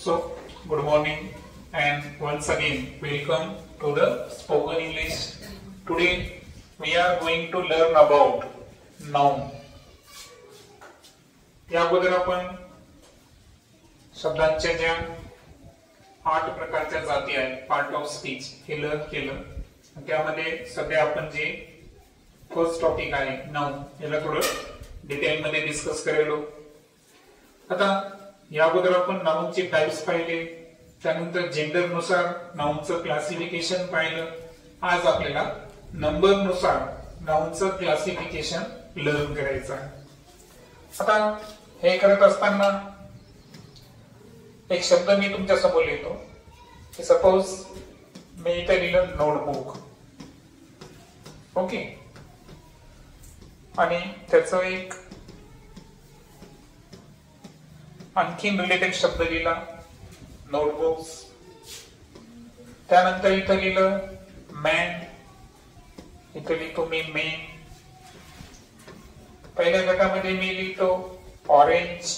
So, good morning and once again welcome to the Spoken English. Today we are going to learn about noun. या अगोदर आपण शब्दांच्या ज्या 8 प्रकारच्या जाती आहेत पार्ट ऑफ स्पीच हे लर्न केलं. त्यामध्ये सध्या आपण जे फर्स्ट टॉपिक आहे नाउन याला थोडं डिटेल मध्ये डिस्कस करेलो. आता या अगोदर आपण नाउनचे टाइप्स पाहिले, त्यानंतर जेंडर नुसार नाउनचं क्लासिफिकेशन पाहिलं. आज आपल्याला नंबर नुसार नाउनचं क्लासिफिकेशन लर्न करायचं आहे. आता हे करत असताना एक शब्द मी तुमच्या समोर लिहितो. सपोज मी इथे लिहिलं नोटबुक, ओके, आणि त्याचं एक आणखीन रिलेटेड शब्द लिहिला नोटबुक्स. त्यानंतर इथं लिहिलं मॅन, इथं लिहितो मी मेन. पहिल्या गटामध्ये मी लिहितो ऑरेंज,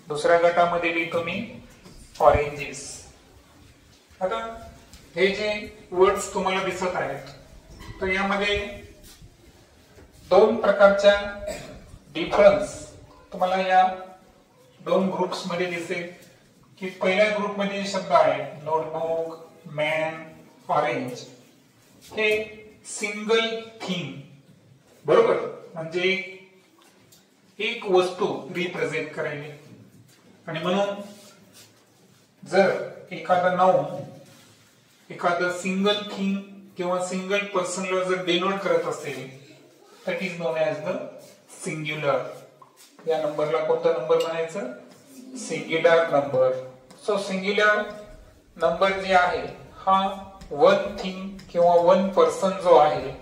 दुसऱ्या गटामध्ये लिहितो मी ऑरेंजेस. आता हे जे वर्ड्स तुम्हाला दिसत आहेत तर यामध्ये दोन प्रकारच्या डिफरन्स तुम्हाला या दोन ग्रुप्स मध्ये दिसेल. की पहिल्या ग्रुप मध्ये जे शब्द आहेत नोटबुक, मॅन, ऑरेंज, हे सिंगल थिंग, बरोबर, म्हणजे एक वस्तू रिप्रेझेंट करायली. आणि म्हणून जर एखादा नाउन एखादं सिंगल थिंग किंवा सिंगल पर्सनला जर डिनोट करत असेल that is non as the singular. या नंबरला कोणता नंबर म्हणायचं? Singular number. So singular number जे आहे हा वन थिंग किंवा वन पर्सन जो आहे,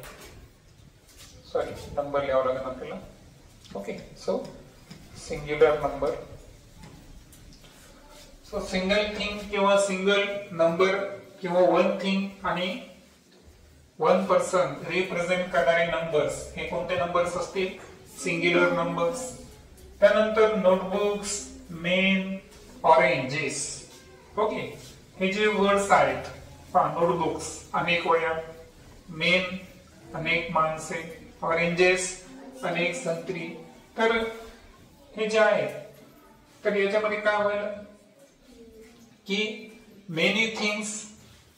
सॉरी नंबर लिहावं लागेल आपल्याला, okay. So singular number. So single thing किंवा सिंगल नंबर किंवा वन थिंग आणि वन पर्सन रिप्रेझेंट करणारे नंबर्स हे कोणते नंबर्स असतील? Singular numbers. त्यानंतर नोटबुक्स, मेन, ऑरेंजेस, ओके, हे जे वर्ड्स आहेत, नोटबुक्स अनेक वया, मेन अनेक माणसे, ऑरेंजेस अनेक संत्री. तर हे जे आहे तर याच्यामध्ये काय होईल की मेनी थिंग्स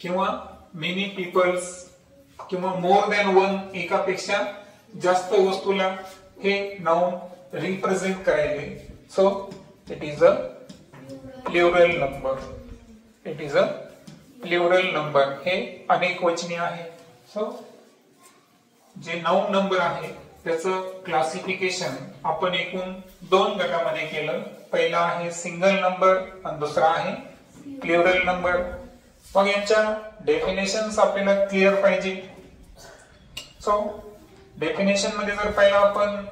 किंवा मेनी पीपल्स किंवा मोर दॅन वन, एकापेक्षा जास्त वस्तूला हे नाउन रिप्रेझेंट करायले. So it is a plural number. It is a plural number. हे अनेक वचनी आहे. सो जे नाउन नंबर आहे त्याचं क्लासिफिकेशन आपण एकूण दोन गटामध्ये केलं. पहिला आहे सिंगल नंबर आणि दुसरा आहे प्लुरल नंबर. मग यांच्या डेफिनेशन्स आपल्याला क्लिअर पाहिजे. सो डेफिनेशन मध्ये जर पाहिलं आपण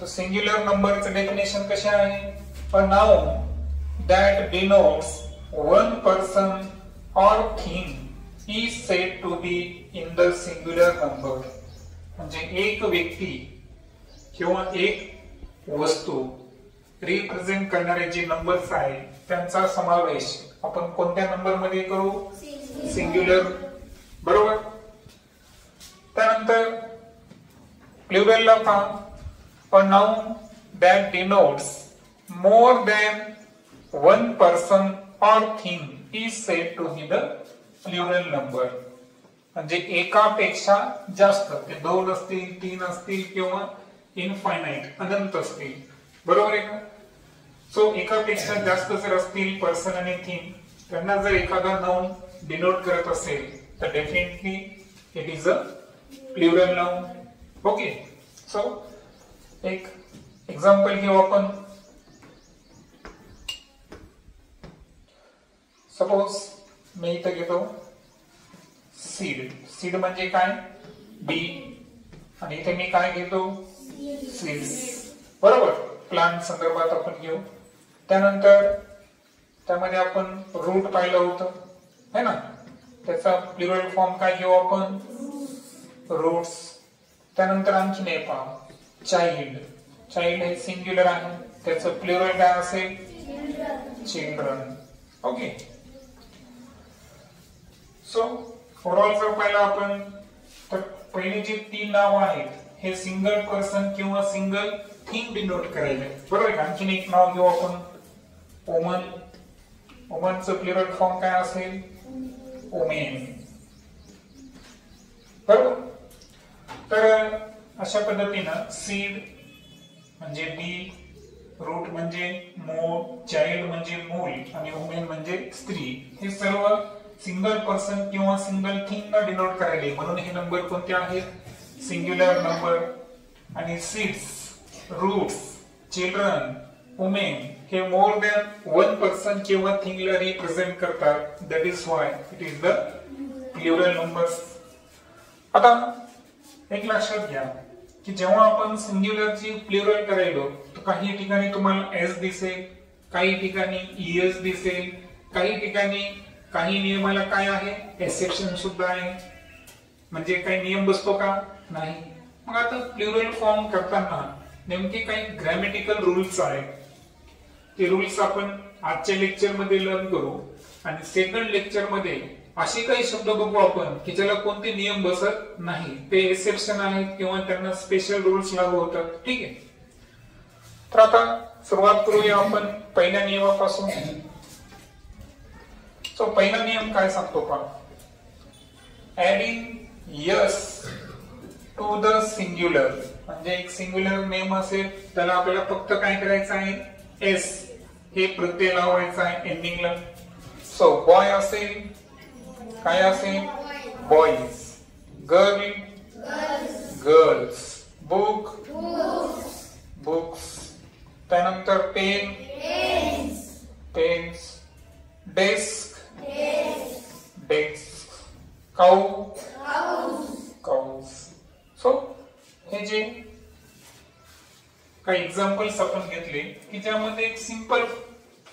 तर सिंग्युलर नंबरचं डेफिनेशन कसे आहे? A noun that denotes one person or thing is said to be in the singular number. म्हणजे एक व्यक्ती किंवा एक वस्तू रिप्रेझेंट करणारे जे नंबर्स आहेत त्यांचा समावेश आपण कोणत्या नंबर मध्ये करू? सिंग्युलर, बरोबर. त्यानंतर प्लुरलला पहा. A noun that denotes more than one person or thing is said to be the plural number. म्हणजे एकापेक्षा जास्त, ते दोन असतील, तीन असतील किंवा इनफायनाइट अनंत असतील, बरोबर आहे का? सो एकापेक्षा जास्त जर असतील पर्सन आणि थिंग, त्यांना जर एखादा नाउन डिनोट करत असेल तर definitely it is a plural noun, okay. So एक एक्झाम्पल घेऊ आपण. सपोज मी इथं घेतो सीड. सीड म्हणजे काय? बी. आणि इथे मी काय घेतो? सीड्स, बरोबर. प्लांट संदर्भात आपण घेऊ. त्यानंतर त्यामध्ये आपण रूट पाहिलं होतं है ना, त्याचा प्लुरल फॉर्म काय घेऊ आपण? रूट्स. त्यानंतर आणखीन हे पहा चाइल्ड. चाइल्ड हे सिंग्युलर आहे, त्याचं प्लुरल काय असेल? चिल्ड्रन. ओके. सो ओव्हरऑल जर पाहिलं आपण तर पहिले जे 3 नाव आहेत हे सिंगल पर्सन किंवा सिंगल थिंग डिनोट करायचे, बरोबर का. आणखीन एक नाव घेऊ आपण, वुमन. वुमनचं प्लुरल फॉर्म काय असेल, वुमेन, बरोबर. तर अशा पद्धतीनं सीड म्हणजे बी, रूट म्हणजे मूळ, चाइल्ड म्हणजे मूल आणि वुमेन म्हणजे स्त्री, हे सर्व सिंगल पर्सन किंवा सिंगल थिंग ना डिनोट करायले, म्हणून हे नंबर कोणते आहेत, सिंग्युलर नंबर. आणि सीड्स, रूट्स, चिल्ड्रन, वुमेन हे मोर दॅन वन पर्सन किंवा थिंगला रिप्रेझेंट करतात. That is why it is the plural numbers. आता एक लक्षात घ्या की जेव्हा आपण सिंग्युलरची प्लुरल करायलो तर काही ठिकाणी तुम्हाला एस दिसेल, काही ठिकाणी ईएस दिसेल, काही ठिकाणी काही नियमाला काय आहे, एक्सेप्शन सुद्धा आहे. म्हणजे काही नियम बसतो का, नाही. मग आता प्लुरल फॉर्म करताना नेमके काही ग्रॅमॅटिकल रूल्स आहेत, ते रूल्स आपण आजच्या लेक्चर मध्ये लर्न करू. आणि सेकंड लेक्चर मध्ये असे काही शब्द बघू आपण की ज्याला कोणते नियम बसत नाही, ते एक्सेप्शन आहेत किंवा त्यांना स्पेशल रूल्स लागू होतात. ठीक आहे. तर आता सुरुवात करूया आपण पहिल्या नियमापासून. सो पहिला नियम काय सांगतो पहा, adding S to the singular. म्हणजे एक सिंग्युलर नेम असेल त्याला आपल्याला फक्त काय करायचं आहे, एस हे प्रत्यय लावायचा आहे एंडिंगला. सो बॉय असेल काय असेल, boys, girl girls, book books, त्यानंतर पेन पेन्स, डेस्क डेस्क, काऊ काउज. सो हे जे काही एक्झाम्पल्स आपण घेतले की ज्यामध्ये एक सिंपल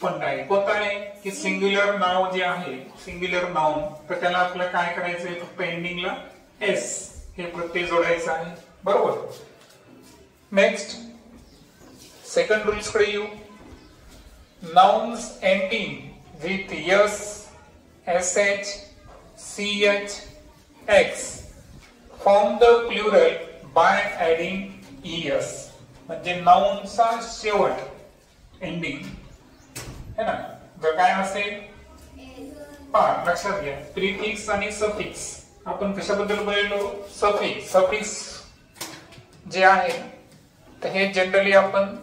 फंड आहे, कोणता आहे की सिंग्युलर नाव जे आहे, सिंग्युलर नाउन, तर त्याला आपल्याला काय करायचंय, फक्त एंडिंगला एस हे प्रत्यय जोडायचं आहे, बरोबर. नेक्स्ट सेकंड रूल्स कडे येऊ. Nouns ending with S, SH, CH, X form the plural by adding ES. म्हणजे नाउनचा शेवट एंडिंग है ना, जर काय असेल, लक्षात घ्या प्रिफिक्स आणि सफिक्स. आपण कशाबद्दल बोललो, सफिक्स. सफिक्स जे आहे तर हे जनरली आपण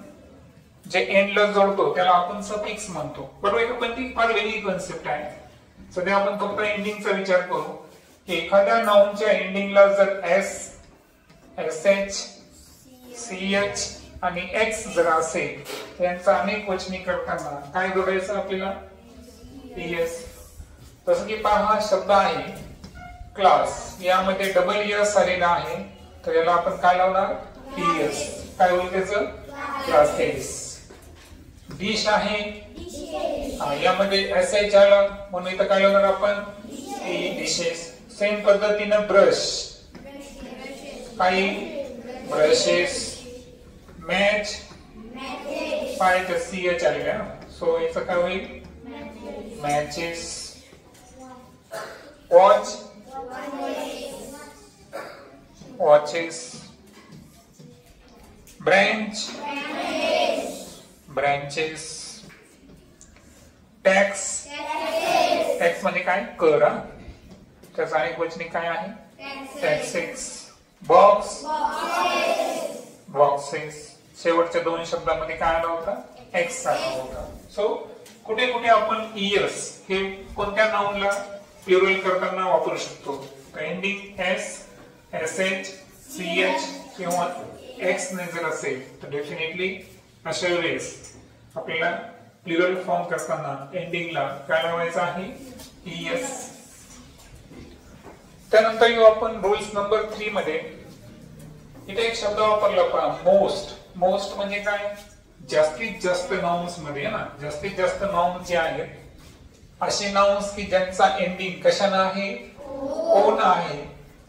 जे एंडला जोडतो त्याला आपण सफिक्स म्हणतो, बरोबर. पण ती फार वेगळी कन्सेप्ट आहे. सध्या आपण फक्त एंडिंगचा विचार करू की एखाद्या नाउनच्या एंडिंगला जर एस, एसएच, सीएच आणि एक्स जर असेल त्यांचा अनेक वचनी करताना काय जोडायचं आपल्याला, ईएस. जसं की पहा हा शब्द आहे क्लास, यामध्ये डबल एस आलेला आहे तर याला आपण काय लावणार, ईएस. काय होईल त्याचं, क्लासेस. डिश आहे यामध्ये एसएच आला म्हणून इथं काय लावणार आपण, डिशेस. सेम पद्धतीनं ब्रश, काही ब्रशेस. मॅच पाय तर सीएच आलेला, सो याचं काय होईल, matches. Watch, watches. Branch, branches. Tax, tax म्हणजे काय, कर. त्याचा अनेक वचनी काय आहे, टॅक्सेस. Box, boxes. शेवटच्या दोन शब्दामध्ये काय आला होता, एक्स आला होता. सो कुठे कुठे आपण ईएस हे कोणत्या नाउनला प्लुरल करताना वापरू शकतो, एंडिंग एस, एसएच, सीएच किंवा एक्स ने जर असेल तर डेफिनेटली अशा वेळेस आपल्याला प्लुरल फॉर्म करताना एंडिंगला काय लावायचं आहे, ईएस. त्यानंतर येऊ आपण रूल्स नंबर 3 मध्ये. इथे एक शब्द वापरला पहा, मोस्ट. मोस्ट म्हणजे काय, जास्तीत जास्त नाउन्स मध्ये ना, जास्तीत जास्त नाउन्स जे आहेत असे नाउन्स की ज्यांचा एंडिंग कशाने आहे, ओन आहे,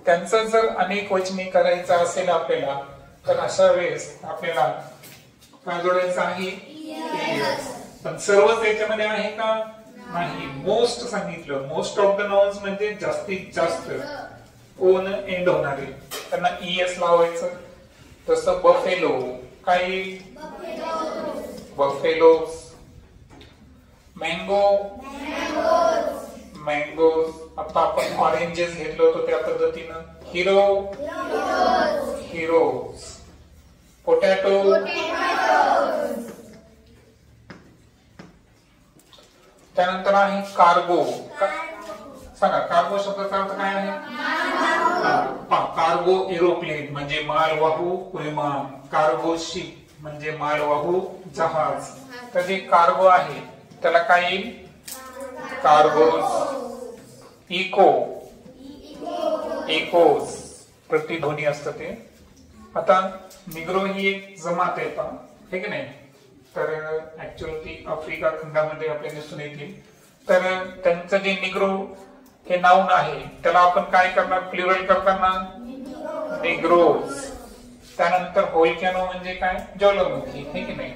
त्यांचं जर अनेक वचनी करायचं असेल आपल्याला तर अशा वेळेस आपल्याला काय जोडायचं आहे, ईएस. पण सर्वच याच्यामध्ये आहे का नाही. मोस्ट सांगितलं. मोस्ट ऑफ द नाउन्स म्हणजे जास्तीत जास्त ओन एंड होणारे त्यांना ईएस लावायचं. जसं बफेलो काय बफेलोज, मँगो मँगोज. आता आपण ऑरेंजेस घेतलं होतं त्या पद्धतीनं हिरो हिरोज, पोटॅटो त्यानंतर आहे कार्गो. सांगा कार्गो शब्दाचा अर्थ काय आहे. कार्गो एरोप्लेन म्हणजे मालवाहू विमान, कार्गो शिप म्हणजे मालवाहू जहाज. तर जे कार्गो आहे त्याला काय येईल कार्गोज. इको इकोज प्रतिध्वनी असतं ते. आता निग्रो ही एक जमात आहे पण हे की नाही. तर ऍक्च्युअली ती आफ्रिका खंडामध्ये आपल्याला दिसून येतील. तर त्यांचं जे निग्रो हे नाउन आहे त्याला आपण काय करणार प्लुरल करताना निग्रोज. त्यानंतर व्होल्कॅनो म्हणजे काय ज्वालामुखी हे की नाही.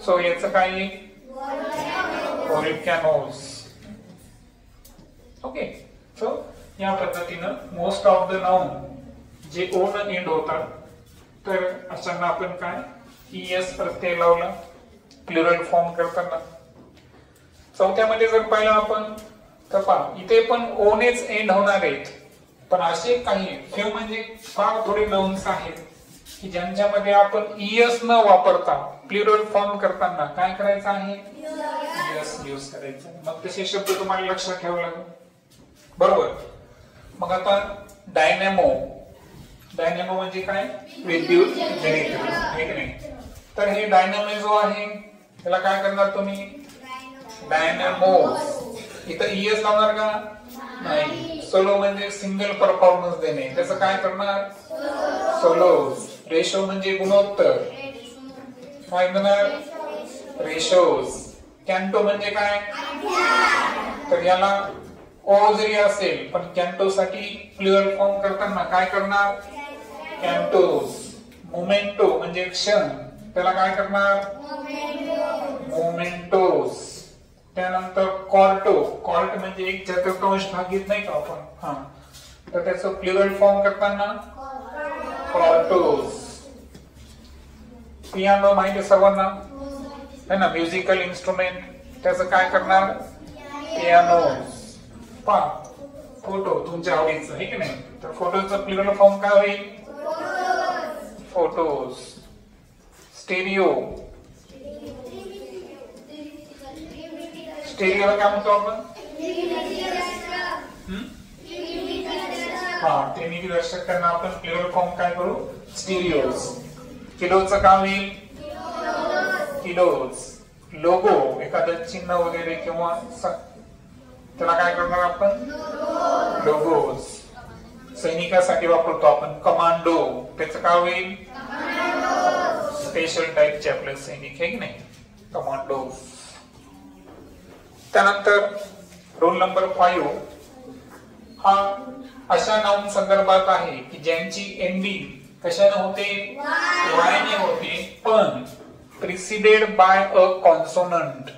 सो याचं काय व्होल्कॅनोज. ओके. सो या पद्धतीनं मोस्ट ऑफ द नाउन जे ओन एंड होतात तर अशांना आपण काय ईएस प्रत्यय लावला प्लुरल फॉर्म करताना. चौथ्यामध्ये जर पाहिलं आपण तर पहा इथे पण ओनेच एंड होणार आहेत. पण असे काही फ्यू म्हणजे फार थोडे नाउन्स आहेत की ज्यांच्यामध्ये आपण ईएस न वापरता प्लुरल फॉर्म करताना काय करायचं आहे ईएस यूज करायचं. मग तसे शब्द तुम्हाला लक्षात ठेवावे लागेल. बरोबर. मग आता डायनॅमो. डायनॅमो म्हणजे काय विद्युत जनरेटर हे की नाही. तर हे डायनॅमो जो आहे त्याला काय करणार तुम्ही डायनॅमोस. इथं ईएस लावणार का नाही. सोलो म्हणजे सिंगल परफॉर्मन्स देणे त्याचं काय करणार सोलोज. रेशो म्हणजे गुणोत्तर काय करणार रेशोज. कॅन्टो म्हणजे काय तर याला ओ जरी असेल पण कॅन्टो साठी प्लुरल फॉर्म करताना काय करणार कॅन्टोज. मोमेंटो म्हणजे क्षण त्याला काय करणार मोमेंटोज. त्यानंतर कॉर्टो. कॉर्ट म्हणजे एक चतुर्थांश भाग घेत नाही का आपण तर त्याचं प्लुरल फॉर्म करताना कॉर्टोज. पियानो माहिती सर्वांना है ना म्युझिकल इन्स्ट्रुमेंट त्याचं काय करणार पियानोज. पहा फोटो तुमच्या आवडीचं आहे की नाही. तर फोटोचं प्लुरल फॉर्म काय होईल फोटोज. स्टेरिओ. स्टेरिओला काय म्हणतो आपण टीव्ही दर्शक त्यांना आपण प्लुरल फॉर्म काय करू स्टेरिओज. किलोचं काय होईल किलोज. लोगो एखादं चिन्ह वगैरे किंवा त्याला काय करणार आपण लोगोज. सैनिकासाठी वापरतो आपण कमांडो त्याचं काय होईल स्पेशल टाईपचे आपले सैनिक आहे की नाही कमांडो. त्यानंतर रोल नंबर 5 हा अशा नाउन संदर्भात आहे की ज्यांची एंडिंग कशाने होते वायने होते पण प्रिसिडेड बाय अ कॉन्सोनंट.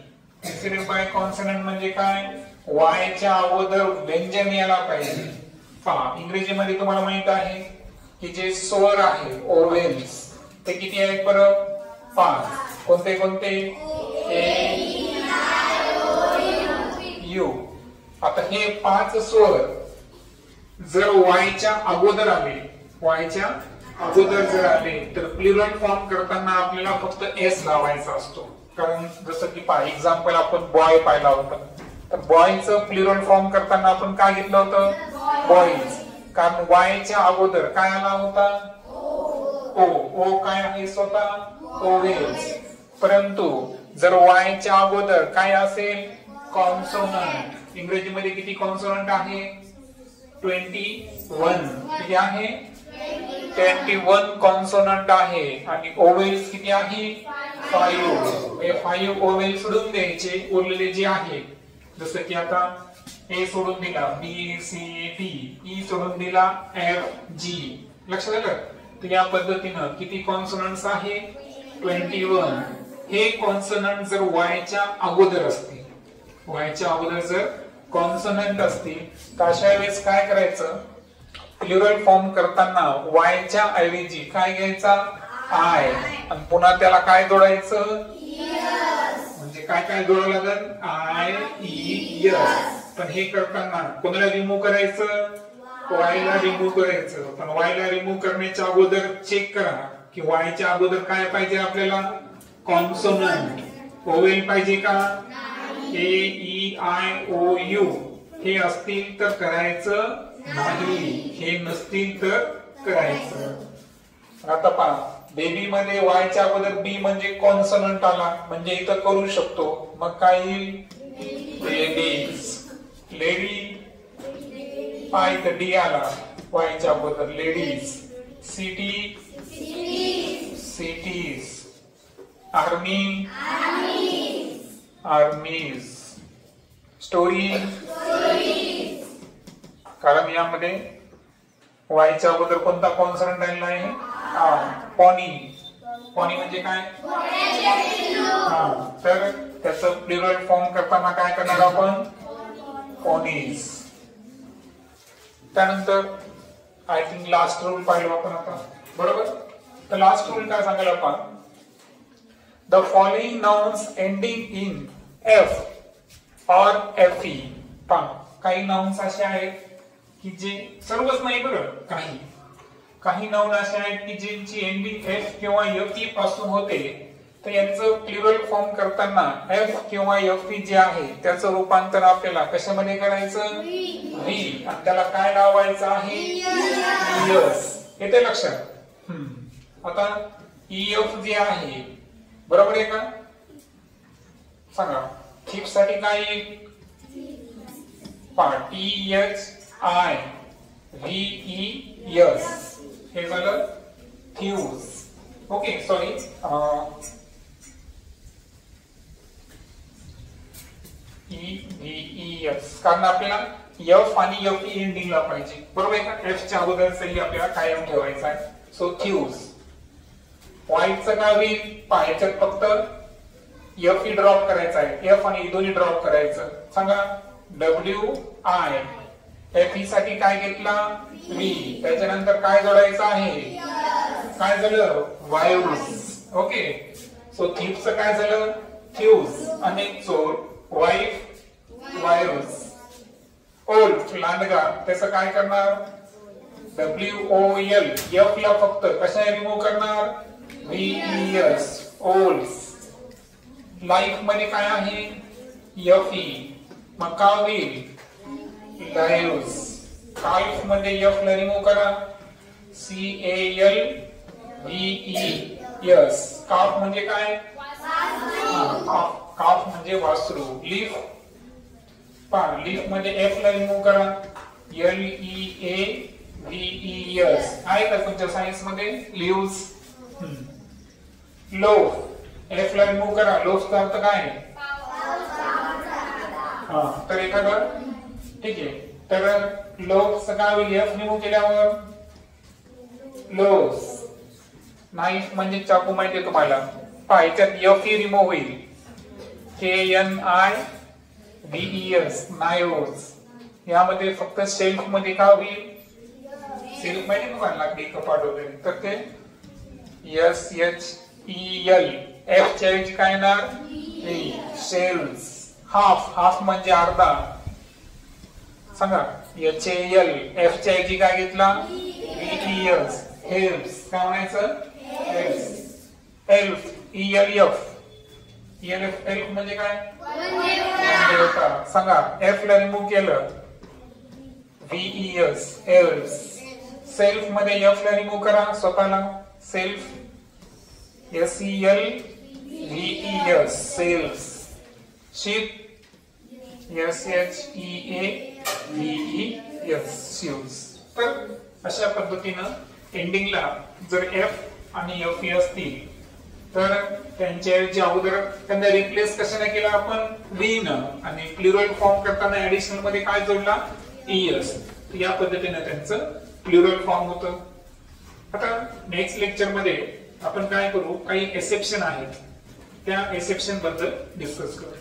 प्रिसिडेड बाय कॉन्सोनंट म्हणजे काय वायच्या अगोदर व्यंजन यायला पाहिजे. पहा इंग्रजीमध्ये तुम्हाला माहित आहे की जे स्वर आहे ओवेल्स ते किती आहेत बरं 5. कोणते कोणते ए यू. आता हे 5 स्वर जर वायच्या अगोदर आले वायच्या अगोदर जर आले तर प्लुरल फॉर्म करताना आपल्याला फक्त एस लावायचा असतो. कारण जसं की पहा एक्झाम्पल आपण बॉय पाहिला होता तर बॉयचं प्लुरल फॉर्म करताना आपण काय घेतलं होतं बॉईज. कारण वायच्या अगोदर काय आला होता ओ. ओ काय आहे स्वतः ओवेल्स. परंतु जर वायच्या अगोदर काय असेल कॉन्सोनंट. इंग्रजीमध्ये किती कॉन्सोनंट आहे 21. किती आहे 21 कॉन्सोनंट आहे आणि ओवेल्स किती आहे 5. हे 5 ओवेल्स सोडून द्यायचे उरलेले जे आहे जसं की आता ए सोडून दिला बी सी डी ई सोडून दिला एफ जी. लक्षात आलं. तर या पद्धतीनं किती कॉन्सोनंट्स आहे 21. हे कॉन्सोनंट जर वायच्या अगोदर असतील, वायच्या अगोदर जर कॉन्सोनंट असतील तर अशा वेळेस काय करायचं, प्लुरल फॉर्म करताना वायच्या ऐवजी काय घ्यायचा, आय, आणि पुन्हा त्याला काय जोडायचं, म्हणजे काय काय जोडावं लागेल, आय ई यस. पण हे करताना कोणाला रिमूव्ह करायचं, वायला रिमूव्ह करायचं. पण वायला रिमूव्ह करण्याच्या अगोदर चेक करा की वायच्या अगोदर काय पाहिजे आपल्याला, कॉन्सोनंट, ओवेल पाहिजे का, ए ई आय ओ यू हे असतील तर करायचं नाही, हे नसतील तर करायचं. आता पहा, बेबी मध्ये वायच्या अगोदर बी म्हणजे कॉन्सोनंट आला म्हणजे इथं करू शकतो. मग काय येईल, लेडीज, लेडी, पाय तर डी आला वायच्या अगोदर, ladies. City, cities. Army, आर्मीज. Story, कारण यामध्ये वायच्या अगोदर कोणता कॉन्सोनंट आलेला आहे, पॉनी. पॉनी म्हणजे काय, तर त्याचं प्लुरल फॉर्म करताना काय करणार आपण, पॉनीज. त्यानंतर आय थिंक लास्ट रूल पाहिलो आपण आता, बरोबर. तर लास्ट रूल काय सांगाल आपण, the following nouns ending in F और एफ ई. काही नाउन्स असे आहेत की जे, सर्वच नाही बरं, काही काही नाउन असे आहेत की ज्यांची एंडिंग एफ किंवा एफ ई पासून होते, तर यांचं प्लुरल फॉर्म करताना एफ किंवा एफ ई जे आहे त्याचं रूपांतर आपल्याला कशामध्ये करायचं, व्ही, आणि त्याला काय लावायचं आहे, यस. येते लक्षात. आता ई एफ जे आहे, बरोबर आहे का, सांगा. थिप साठी काय येईल, T H I V E S, हे झालं थ्यूज. Okay, sorry, E V E S, कारण आपल्याला एफ आणि एफ ई एंडिंगला पाहिजे, बरोबर आहे का. एफ च्या अगोदरचंही आपल्याला कायम ठेवायचं आहे. सो थ्यूज. वाईटचं काय होईल, ह्याच्यात फक्त एफ ई ड्रॉप करायचा आहे, एफ आणि दोन्ही ड्रॉप करायचं. सांगा, डब्ल्यू आय. एफ ई साठी काय घेतला, व्ही, त्याच्यानंतर काय जोडायचं आहे, काय झालं, वायूज. ओके, सो थीपचं काय झालं, थ्यूज. अनेक चोर, वाईफ, वायूज. ओल्ड, लांडगा, त्याचं काय करणार, डब्ल्यू ओ एल. एफ ला फक्त कशा रिमूव्ह करणार, V E S, olds. Life मध्ये काय आहे, एफ ई. मग का होईल, लाईव्स. काल्फ मध्ये एफ ला रिमूव्ह करा, C A L V E S. Calf म्हणजे काय, काफ म्हणजे वासरू. लीफ, लीफ मध्ये एफ ला रिमूव्ह करा, L E A V E S. आहे का तुमच्या सायन्स मध्ये, लिव्स. लोफ, एफ ला रिमूव्ह करा, लोफचा अर्थ काय, तर एखादं, ठीक आहे. तर लोफ काय होईल, एफ रिमूव्ह केल्यावर लोस. नाईफ म्हणजे चाकू, माहितीये तुम्हाला, ह्याच्यात एफ ई रिमूव्ह होईल, K N I V E S, knives. यामध्ये फक्त शेल्फ मध्ये काय होईल, शेल्फ माहिती तुम्हाला, लाकडी कपाट वगैरे, तर ते S H E L. F च्या ऐवजी काय येणार, शेल्स. हाफ, हाफ म्हणजे अर्धा, सांगा, एच ए एल. एफ च्या ऐवजी काय घेतला, व्ही ई एस, हेल्प्स. काय म्हणायचं, elf, E L F. Elf, elf म्हणजे काय, सांगा. एफ ला रिमूव्ह केलं, V E S, elves. Self मध्ये एफ ला रिमूव्ह करा, स्वतःला, self, S E L V E S, selves. Sheaf, S H E A V E S, sheaves. तर अशा पद्धतीनं एंडिंगला जर एफ आणि एफ ई असतील तर त्यांच्या अगोदर त्यांना रिप्लेस कशाने केला आपण, व्ही न, आणि प्लुरल फॉर्म करताना ऍडिशनल मध्ये काय जोडला, ईएस. या पद्धतीने त्यांचं प्लुरल फॉर्म होतं. आता नेक्स्ट लेक्चर मध्ये आपण काय करू, काही एक्सेप्शन आहेत. त्या एक्सेप्शन बद्दल डिस्कस करू.